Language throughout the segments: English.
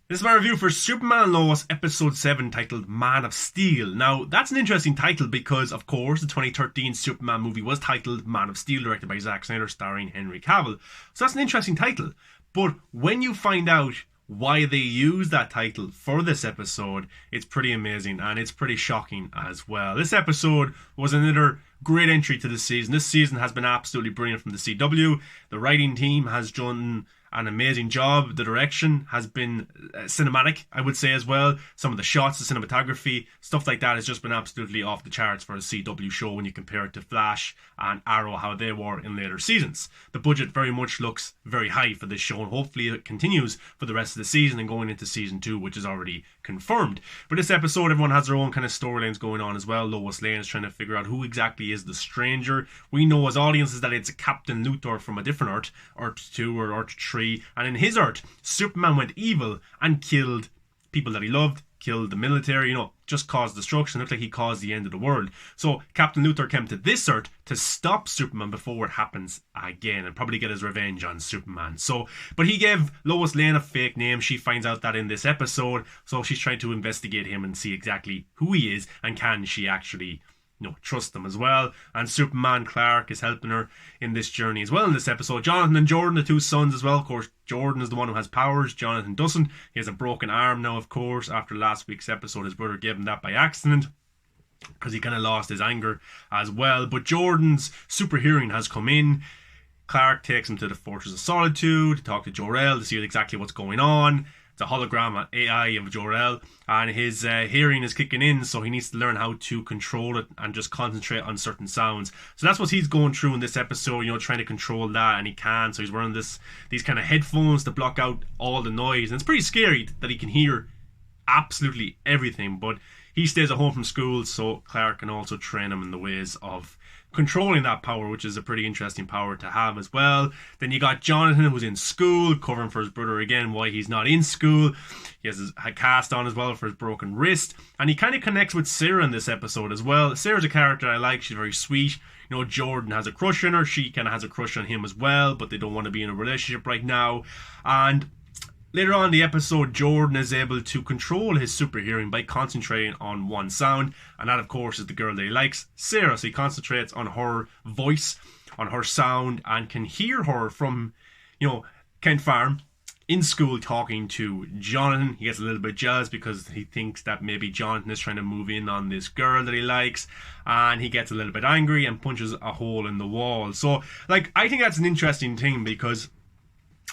This is my review for Superman and Lois episode 7 titled Man of Steel. Now, that's an interesting title because, of course, the 2013 Superman movie was titled Man of Steel, directed by Zack Snyder, starring Henry Cavill. So that's an interesting title. But when you find out why they use that title for this episode, it's pretty amazing and it's pretty shocking as well. This episode was another great entry to the season. This season has been absolutely brilliant from the CW. The writing team has done an amazing job. The direction has been cinematic, I would say, as well. Some of the shots, the cinematography, stuff like that has just been absolutely off the charts for a CW show when you compare it to Flash and Arrow, how they were in later seasons. The budget very much looks very high for this show, and hopefully it continues for the rest of the season and going into season 2, which is already confirmed. But this episode, everyone has their own kind of storylines going on as well. Lois Lane is trying to figure out who exactly is the stranger. We know as audiences that it's Captain Luthor from a different Earth, Earth 2 or Earth 3, and in his Earth, Superman went evil and killed people that he loved, killed the military, just caused destruction. It looked like he caused the end of the world. So Captain Luthor came to this Earth to stop Superman before it happens again and probably get his revenge on Superman. But he gave Lois Lane a fake name. She finds out that in this episode, so she's trying to investigate him and see exactly who he is and can she actually trust them as well. And Superman Clark is helping her in this journey as well in this episode. Jonathan and Jordan, the two sons as well. Of course, Jordan is the one who has powers. Jonathan doesn't. He has a broken arm now, of course. After last week's episode, his brother gave him that by accident because he kind of lost his anger as well. But Jordan's super hearing has come in. Clark takes him to the Fortress of Solitude to talk to Jor-El to see exactly what's going on. It's a hologram AI of Jor-El, and his hearing is kicking in, so he needs to learn how to control it and just concentrate on certain sounds. So that's what he's going through in this episode, trying to control that, and he can. So he's wearing these kind of headphones to block out all the noise, and it's pretty scary that he can hear absolutely everything, but he stays at home from school, so Clark can also train him in the ways of controlling that power, which is a pretty interesting power to have as well. Then you got Jonathan, who's in school, covering for his brother again why he's not in school. He has a cast on as well for his broken wrist, and he kind of connects with Sarah in this episode as well. Sarah's a character I like. She's very sweet. Jordan has a crush on her. She kind of has a crush on him as well, but they don't want to be in a relationship right now. And later on in the episode, Jordan is able to control his super hearing by concentrating on one sound, and that, of course, is the girl that he likes, Sarah. So he concentrates on her voice, on her sound, and can hear her from, Kent Farm in school talking to Jonathan. He gets a little bit jealous because he thinks that maybe Jonathan is trying to move in on this girl that he likes, and he gets a little bit angry and punches a hole in the wall. So, I think that's an interesting thing because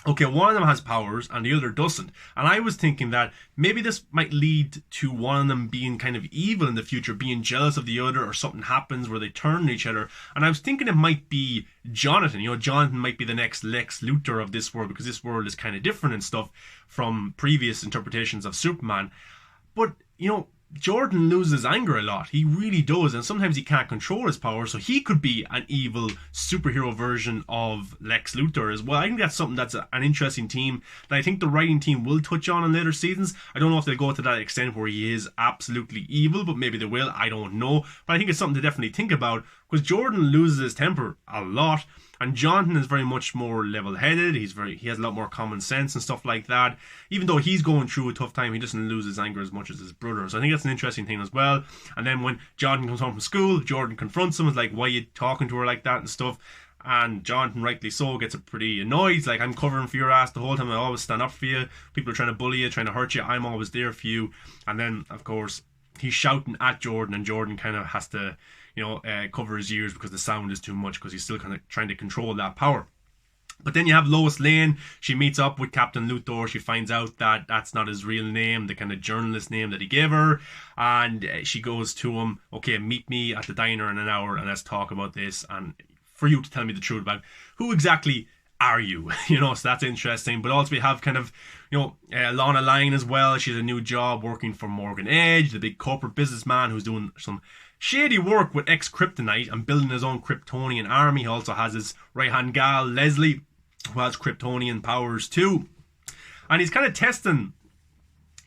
okay, one of them has powers and the other doesn't. And I was thinking that maybe this might lead to one of them being kind of evil in the future, being jealous of the other, or something happens where they turn on each other. And I was thinking it might be Jonathan. Jonathan might be the next Lex Luthor of this world because this world is kind of different and stuff from previous interpretations of Superman. But, Jordan loses anger a lot. He really does, and sometimes he can't control his power, so he could be an evil superhero version of Lex Luthor as well. I think that's something that's an interesting theme that I think the writing team will touch on in later seasons. I don't know if they'll go to that extent where he is absolutely evil, but maybe they will. I don't know. But I think it's something to definitely think about because Jordan loses his temper a lot. And Jonathan is very much more level-headed. He has a lot more common sense and stuff like that. Even though he's going through a tough time, he doesn't lose his anger as much as his brother. So I think that's an interesting thing as well. And then when Jonathan comes home from school, Jordan confronts him. It's like, why are you talking to her like that and stuff? And Jonathan, rightly so, gets pretty annoyed. He's like, I'm covering for your ass the whole time. I always stand up for you. People are trying to bully you, trying to hurt you. I'm always there for you. And then, of course, he's shouting at Jordan, and Jordan kind of has to cover his ears because the sound is too much because he's still kind of trying to control that power. But then you have Lois Lane. She meets up with Captain Luthor. She finds out that that's not his real name, the kind of journalist name that he gave her. And she goes to him, okay, meet me at the diner in an hour and let's talk about this. And for you to tell me the truth about who exactly are you? So that's interesting. But also we have kind of, Lana Lang as well. She has a new job working for Morgan Edge, the big corporate businessman who's doing some shady work with ex-Kryptonite and building his own Kryptonian army. He also has his right-hand gal, Leslie, who has Kryptonian powers too. And he's kind of testing,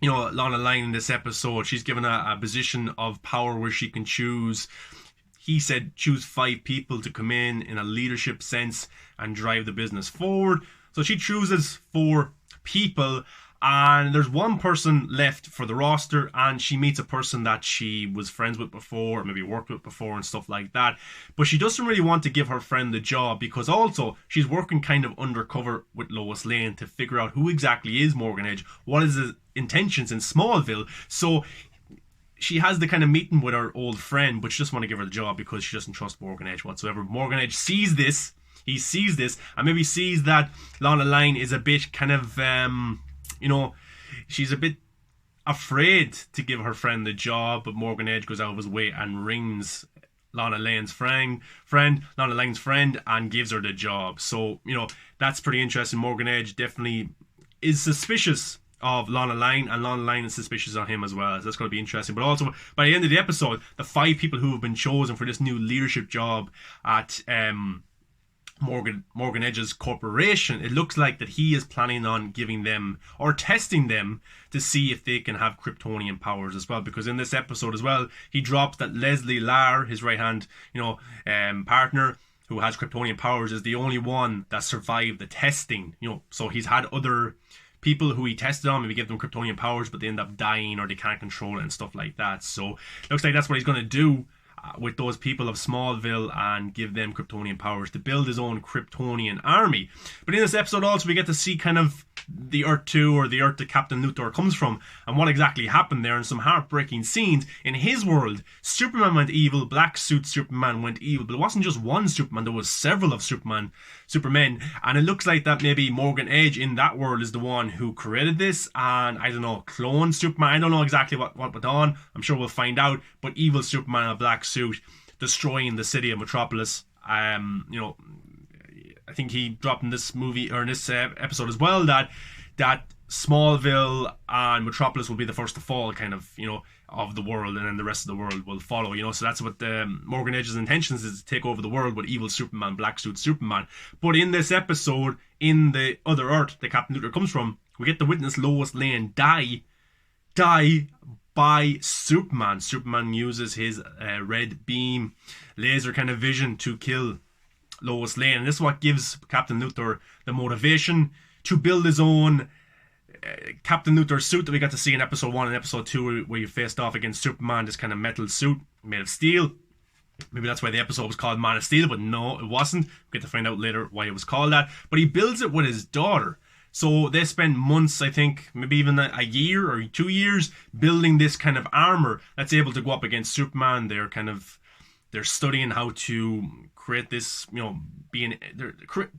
Lana Lang in this episode. She's given a position of power where she can choose. He said choose 5 people to come in a leadership sense and drive the business forward. So she chooses 4 people, And there's one person left for the roster, and she meets a person that she was friends with before, or maybe worked with before and stuff like that. But she doesn't really want to give her friend the job because also she's working kind of undercover with Lois Lane to figure out who exactly is Morgan Edge, what is his intentions in Smallville. So she has the kind of meeting with her old friend, but she doesn't want to give her the job because she doesn't trust Morgan Edge whatsoever. Morgan Edge sees this. He sees this and maybe sees that Lana Lang is a bit kind of, she's a bit afraid to give her friend the job, but Morgan Edge goes out of his way and rings Lana Lang's friend, Lana Lang's friend, and gives her the job. So, that's pretty interesting. Morgan Edge definitely is suspicious of Lana Lang, and Lana Lang is suspicious of him as well. So that's going to be interesting. But also, by the end of the episode, the 5 people who have been chosen for this new leadership job at Morgan Edge's corporation, it looks like that he is planning on giving them or testing them to see if they can have Kryptonian powers as well. Because in this episode as well, he drops that Leslie Lar, his right hand, partner, who has Kryptonian powers, is the only one that survived the testing. So he's had other people who he tested on, maybe give them Kryptonian powers, but they end up dying or they can't control it and stuff like that. So looks like that's what he's going to do with those people of Smallville and give them Kryptonian powers to build his own Kryptonian army. But in this episode also we get to see kind of the Earth 2, or the Earth that Captain Luthor comes from, and what exactly happened there, and some heartbreaking scenes. In his world, Superman went evil, Black Suit Superman went evil, but it wasn't just one Superman, there was several of Supermen, and it looks like that maybe Morgan Edge in that world is the one who created this, and I don't know, cloned Superman. I don't know exactly what went on, I'm sure we'll find out, but evil Superman in a black suit destroying the city of Metropolis. I think he dropped in this movie, or in this episode as well, that Smallville and Metropolis will be the first to fall, kind of, of the world, and then the rest of the world will follow, so that's what Morgan Edge's intentions is, to take over the world with evil Superman, Black Suit Superman. But in this episode, in the other Earth that Captain Luthor comes from, we get to witness Lois Lane die by Superman. Superman uses his red beam laser kind of vision to kill Lois Lane, and this is what gives Captain Luthor the motivation to build his own Captain Luthor suit that we got to see in episode 1 and episode 2, where you faced off against Superman, this kind of metal suit made of steel. Maybe that's why the episode was called Man of Steel, but no, it wasn't. We get to find out later why it was called that. But he builds it with his daughter. So they spend months, I think, maybe even a year or 2 years, building this kind of armor that's able to go up against Superman. They're studying how to create this,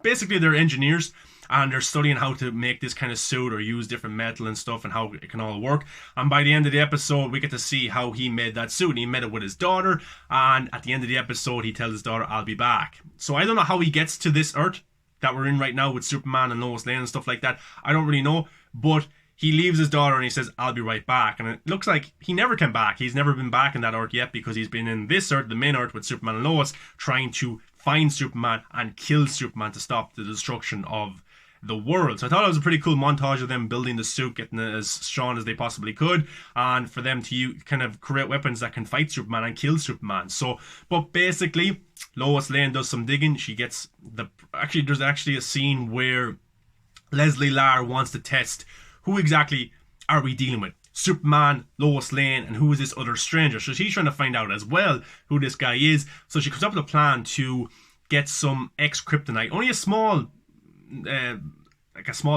basically they're engineers, and they're studying how to make this kind of suit or use different metal and stuff and how it can all work. And by the end of the episode, we get to see how he made that suit. And he made it with his daughter, and at the end of the episode, he tells his daughter, I'll be back. So I don't know how he gets to this Earth that we're in right now with Superman and Lois Lane and stuff like that. I don't really know, but he leaves his daughter and he says, I'll be right back. And it looks like he never came back. He's never been back in that Earth yet, because he's been in this Earth, the main Earth, with Superman and Lois, trying to find Superman and kill Superman to stop the destruction of the world. So I thought it was a pretty cool montage of them building the suit, getting it as strong as they possibly could, and for them to kind of create weapons that can fight Superman and kill Superman. So, but basically, Lois Lane does some digging. She gets there's actually a scene where Leslie Lar wants to test who exactly are we dealing with? Superman, Lois Lane, and who is this other stranger? So she's trying to find out as well who this guy is. So she comes up with a plan to get some X-Kryptonite, only a small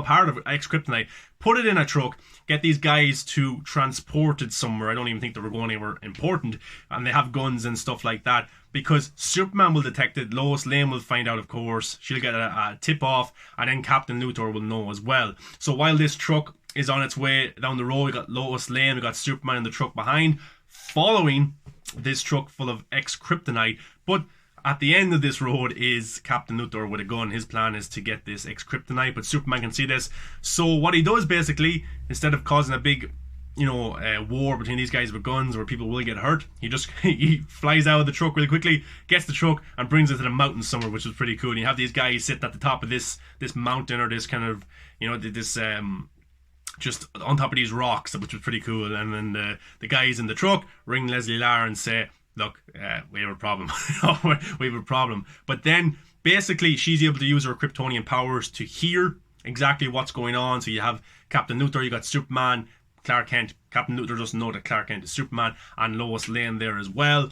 part of X-Kryptonite, put it in a truck, get these guys to transport it somewhere. I don't even think they were going anywhere important, and they have guns and stuff like that, because Superman will detect it, Lois Lane will find out, of course, she'll get a tip off, and then Captain Luthor will know as well. So while this truck is on its way down the road, we got Lois Lane, we got Superman in the truck behind, following this truck full of X-Kryptonite. But at the end of this road is Captain Luthor with a gun. His plan is to get this X-Kryptonite, but Superman can see this. So what he does, basically, instead of causing a big war between these guys with guns where people will get hurt, he flies out of the truck really quickly, gets the truck and brings it to the mountain somewhere, which is pretty cool. And you have these guys sitting at the top of this mountain, or this kind of just on top of these rocks, which was pretty cool. And then the guys in the truck ring Leslie Lar and say, look, we have a problem. we have a problem. But then basically she's able to use her Kryptonian powers to hear exactly what's going on. So you have Captain Luthor, you got Superman, Clark Kent. Captain Luthor doesn't know that Clark Kent is Superman, and Lois Lane there as well.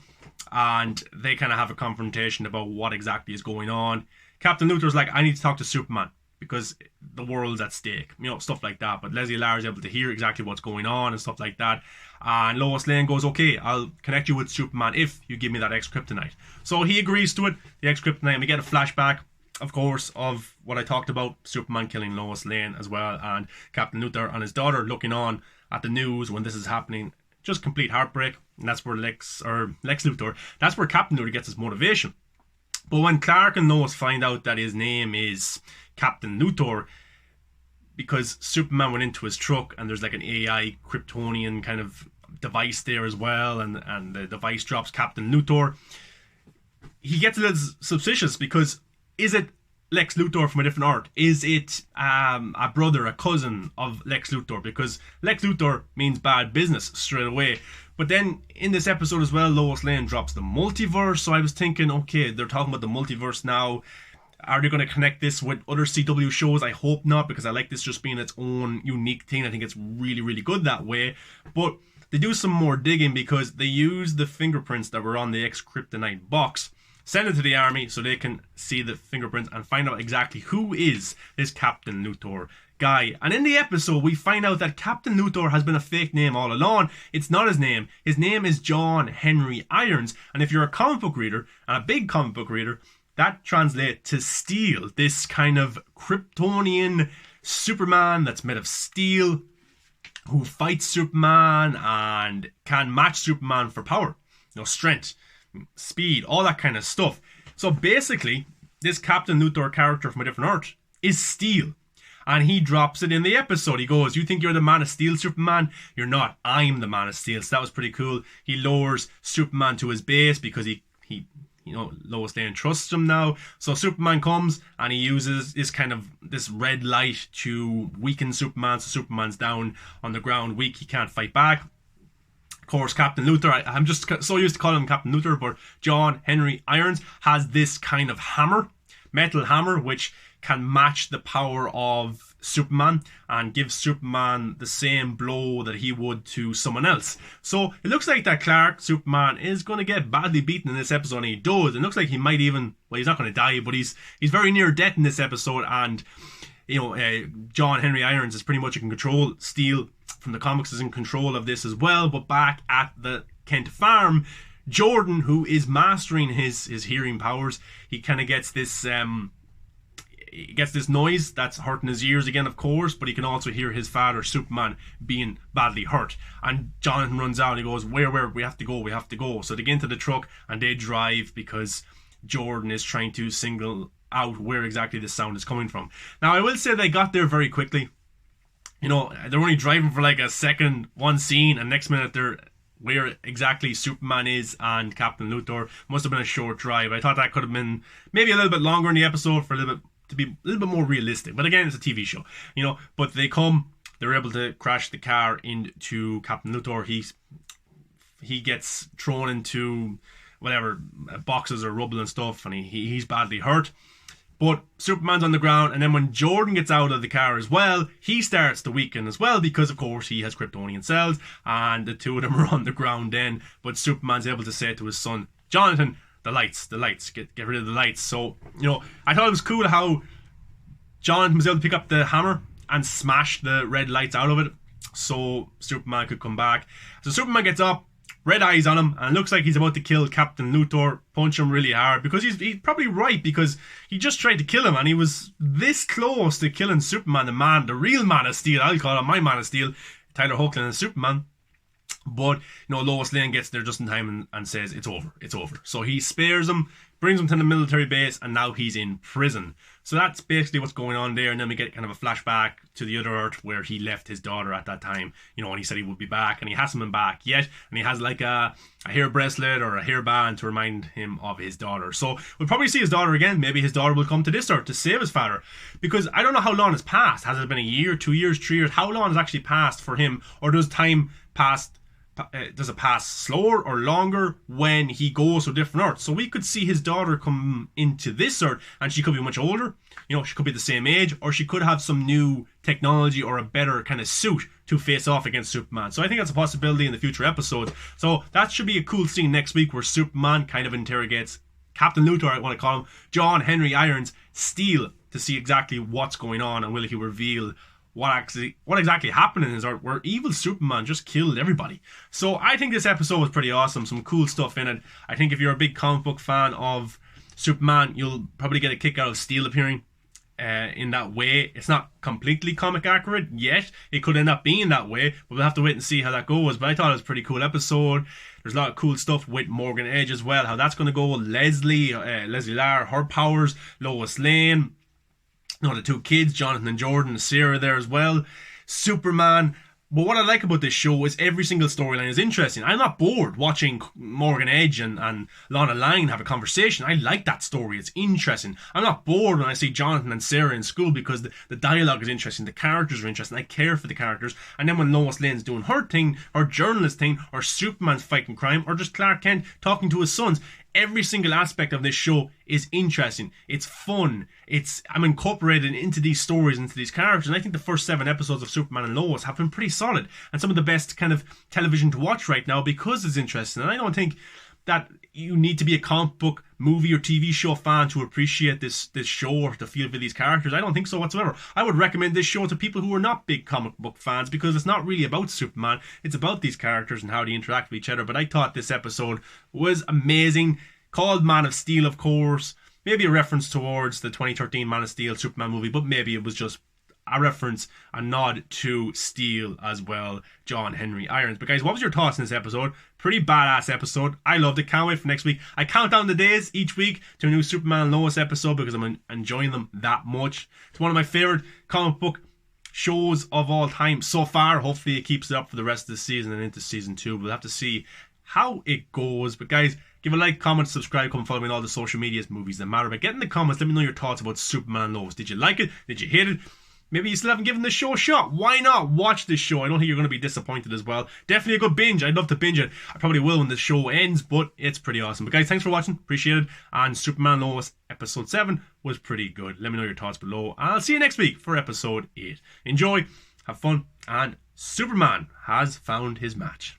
And they kind of have a confrontation about what exactly is going on. Captain Luthor's like, I need to talk to Superman because the world's at stake, stuff like that. But Leslie Lar's able to hear exactly what's going on and stuff like that. And Lois Lane goes, okay, I'll connect you with Superman if you give me that X-Kryptonite. So he agrees to it, the X-Kryptonite, and we get a flashback, of course, of what I talked about, Superman killing Lois Lane as well, and Captain Luthor and his daughter looking on at the news when this is happening. Just complete heartbreak. And that's where Lex Luthor, that's where Captain Luthor gets his motivation. But when Clark and Lois find out that his name is Captain Luthor, because Superman went into his truck and there's like an AI Kryptonian kind of device there as well, and the device drops Captain Luthor, he gets a little suspicious because is it Lex Luthor from a different Earth? Is it a brother, a cousin of Lex Luthor? Because Lex Luthor means bad business straight away. But then in this episode as well, Lois Lane drops the multiverse. So I was thinking, okay, they're talking about the multiverse now. Are they going to connect this with other CW shows? I hope not, because I like this just being its own unique thing. I think it's really, really good that way. But they do some more digging because they use the fingerprints that were on the X-Kryptonite box, send it to the army so they can see the fingerprints and find out exactly who is this Captain Luthor guy. And in the episode, we find out that Captain Luthor has been a fake name all along. It's not his name. His name is John Henry Irons. And if you're a comic book reader, and a big comic book reader, that translates to steel. This kind of Kryptonian Superman that's made of steel, who fights Superman and can match Superman for power. Strength, speed, all that kind of stuff. So basically, this Captain Luthor character from a different Earth is steel. And he drops it in the episode. He goes, you think you're the Man of Steel, Superman? You're not. I'm the Man of Steel. So that was pretty cool. He lowers Superman to his base because he Lois Lane trusts him now. So Superman comes and he uses this red light to weaken Superman. So Superman's down on the ground, weak. He can't fight back. Of course, Captain Luthor, I'm just so used to calling him Captain Luthor, but John Henry Irons has this kind of hammer, metal hammer, which can match the power of Superman and give Superman the same blow that he would to someone else. So it looks like that Clark, Superman, is going to get badly beaten in this episode, and he does. It looks like he might even, well, he's not going to die, but he's very near death in this episode, and John Henry Irons is pretty much in control. Steel from the comics is in control of this as well. But back at the Kent farm, Jordan, who is mastering his hearing powers, he kind of gets this he gets this noise that's hurting his ears again, of course, but he can also hear his father, Superman, being badly hurt. And Jonathan runs out and he goes, where, we have to go. So they get into the truck and they drive because Jordan is trying to single out where exactly the sound is coming from. Now, I will say they got there very quickly. They're only driving for like a second, one scene, and next minute they're where exactly Superman is and Captain Luthor. Must have been a short drive. I thought that could have been maybe a little bit longer in the episode for to be a little bit more realistic. But again, it's a TV show, But they're able to crash the car into Captain Luthor. He gets thrown into whatever boxes or rubble and stuff, and he's badly hurt. But Superman's on the ground, and then when Jordan gets out of the car as well, he starts to weaken as well because, of course, he has Kryptonian cells, and the two of them are on the ground then. But Superman's able to say to his son, Jonathan, the lights, get rid of the lights. So, I thought it was cool how Jonathan was able to pick up the hammer and smash the red lights out of it so Superman could come back. So Superman gets up, red eyes on him, and it looks like he's about to kill Captain Luthor, punch him really hard, because he's probably right, because he just tried to kill him, and he was this close to killing Superman, the real Man of Steel. I'll call him my Man of Steel, Tyler Hoechlin and Superman. But, Lois Lane gets there just in time and says, it's over. So he spares him, brings him to the military base, and now he's in prison. So that's basically what's going on there. And then we get kind of a flashback to the other Earth where he left his daughter at that time, and he said he would be back, and he hasn't been back yet. And he has like a hair bracelet or a hairband to remind him of his daughter. So we'll probably see his daughter again. Maybe his daughter will come to this Earth to save his father. Because I don't know how long has passed. Has it been a year, 2 years, 3 years? How long has actually passed for him? Or does time pass does it pass slower or longer when he goes to a different Earth? So we could see his daughter come into this Earth, and she could be much older. She could be the same age, or she could have some new technology or a better kind of suit to face off against Superman. So I think that's a possibility in the future episodes. So that should be a cool scene next week where Superman kind of interrogates Captain Luthor, I want to call him, John Henry Irons, Steel, to see exactly what's going on, and will he reveal what exactly happened in his Earth where evil Superman just killed everybody. So I think this episode was pretty awesome. Some cool stuff in it. I think if you're a big comic book fan of Superman, you'll probably get a kick out of Steel appearing in that way. It's not completely comic accurate yet. It could end up being that way, but we'll have to wait and see how that goes. But I thought it was a pretty cool episode. There's a lot of cool stuff with Morgan Edge as well, how that's going to go. Leslie Lar, her powers, Lois Lane, the two kids, Jonathan and Jordan, Sarah there as well, Superman. But what I like about this show is every single storyline is interesting. I'm not bored watching Morgan Edge and Lana Lang have a conversation. I like that story. It's interesting. I'm not bored when I see Jonathan and Sarah in school because the dialogue is interesting. The characters are interesting. I care for the characters. And then when Lois Lane's doing her thing, her journalist thing, or Superman's fighting crime, or just Clark Kent talking to his sons, every single aspect of this show is interesting. It's fun. I'm incorporated into these stories, into these characters, and I think the first 7 episodes of Superman and Lois have been pretty solid and some of the best kind of television to watch right now because it's interesting. And I don't think that you need to be a comic book movie or TV show fan to appreciate this show or to feel for these characters. I don't think so whatsoever. I would recommend this show to people who are not big comic book fans because it's not really about Superman. It's about these characters and how they interact with each other. But I thought this episode was amazing. Called Man of Steel, of course. Maybe a reference towards the 2013 Man of Steel Superman movie, but maybe it was just a reference, a nod to Steel as well, John Henry Irons. But guys, what was your thoughts on this episode? Pretty badass episode. I loved it. Can't wait for next week. I count down the days each week to a new Superman and Lois episode because I'm enjoying them that much. It's one of my favorite comic book shows of all time so far. Hopefully it keeps it up for the rest of the season and into season 2. We'll have to see how it goes. But guys, give a like, comment, subscribe, come follow me on all the social medias, movies that matter. But get in the comments, let me know your thoughts about Superman and Lois. Did you like it? Did you hate it? Maybe you still haven't given the show a shot. Why not watch this show? I don't think you're going to be disappointed as well. Definitely a good binge. I'd love to binge it. I probably will when the show ends, but it's pretty awesome. But guys, thanks for watching. Appreciate it. And Superman and Lois episode 7 was pretty good. Let me know your thoughts below. And I'll see you next week for episode 8. Enjoy, have fun, and Superman has found his match.